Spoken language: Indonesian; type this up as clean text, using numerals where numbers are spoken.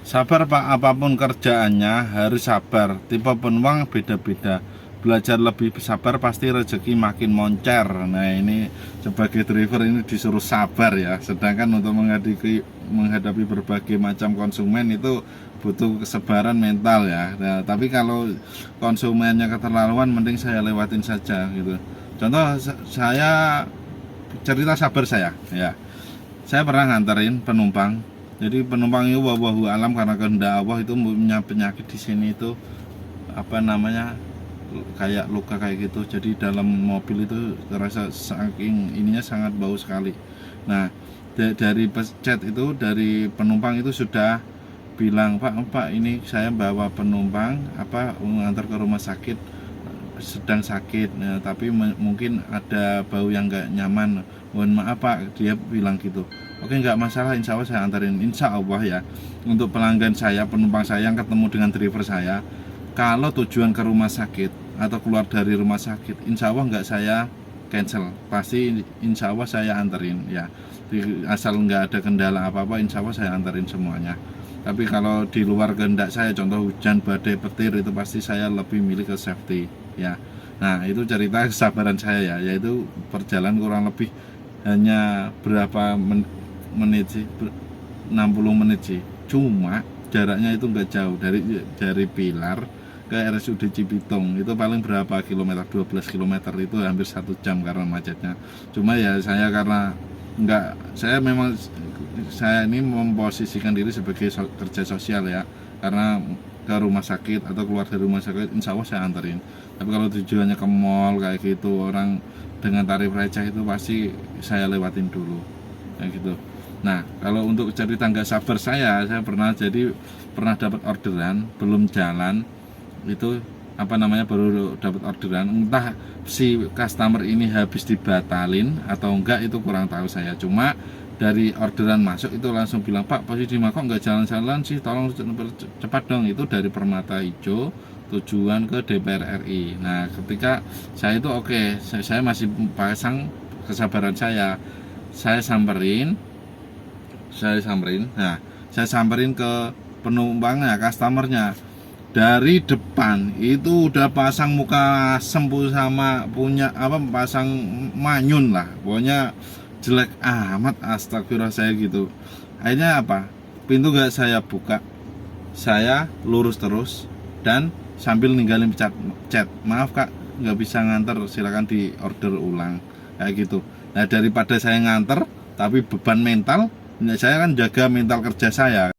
Sabar Pak, apapun kerjaannya harus sabar. Tipe penumpang beda-beda. Belajar lebih sabar pasti rezeki makin moncer. Nah ini sebagai driver ini disuruh sabar ya. Sedangkan untuk menghadapi berbagai macam konsumen itu butuh kesabaran mental ya. Nah, tapi kalau konsumennya keterlaluan mending saya lewatin saja gitu. Contoh saya cerita sabar saya ya. Saya pernah nganterin penumpang. Jadi penumpang itu wallahu alam karena kehendak Allah itu punya penyakit di sini itu apa namanya kayak luka kayak gitu. Jadi dalam mobil itu terasa saking ininya sangat bau sekali. Nah dari chat itu dari penumpang itu sudah bilang Pak ini saya bawa penumpang apa mengantar ke rumah sakit sedang sakit tapi mungkin ada bau yang nggak nyaman, mohon maaf Pak, dia bilang gitu. Oke nggak masalah, insya Allah saya antarin, insya Allah ya. Untuk pelanggan saya, penumpang saya yang ketemu dengan driver saya, kalau tujuan ke rumah sakit atau keluar dari rumah sakit, insya Allah nggak saya cancel, pasti insya Allah saya anterin ya. Asal nggak ada kendala apa-apa, insya Allah saya anterin semuanya. Tapi kalau di luar kehendak saya, contoh hujan, badai, petir, itu pasti saya lebih milih ke safety ya. Nah itu cerita kesabaran saya ya, yaitu perjalanan kurang lebih hanya berapa menit sih, 60 menit sih. Cuma jaraknya itu nggak jauh dari Pilar ke RSUD Cibitung, itu paling berapa kilometer, 12 kilometer, itu hampir 1 jam karena macetnya. Cuma ya saya karena saya memang saya ini memposisikan diri sebagai kerja sosial ya, karena ke rumah sakit atau keluar dari rumah sakit insya Allah saya anterin. Tapi kalau tujuannya ke mall kayak gitu, orang dengan tarif receh itu pasti saya lewatin dulu kayak gitu. Nah kalau untuk cerita nggak sabar saya pernah dapat orderan belum jalan itu apa namanya, baru dapat orderan, entah si customer ini habis dibatalin atau enggak itu kurang tahu saya. Cuma dari orderan masuk itu langsung bilang, Pak posisi kok nggak jalan-jalan sih, tolong cepat dong. Itu dari Permata Hijau tujuan ke DPR RI. Nah ketika saya itu oke, saya masih pasang kesabaran saya samperin. Nah saya samperin ke penumpangnya, customernya. Dari depan itu udah pasang muka sempu sama punya apa, pasang manyun lah, pokoknya jelek amat, astagfirullah saya gitu. Akhirnya apa, pintu gak saya buka, saya lurus terus dan sambil ninggalin chat, maaf kak nggak bisa nganter, silakan di order ulang kayak gitu. Nah daripada saya nganter tapi beban mental, saya kan jaga mental kerja saya.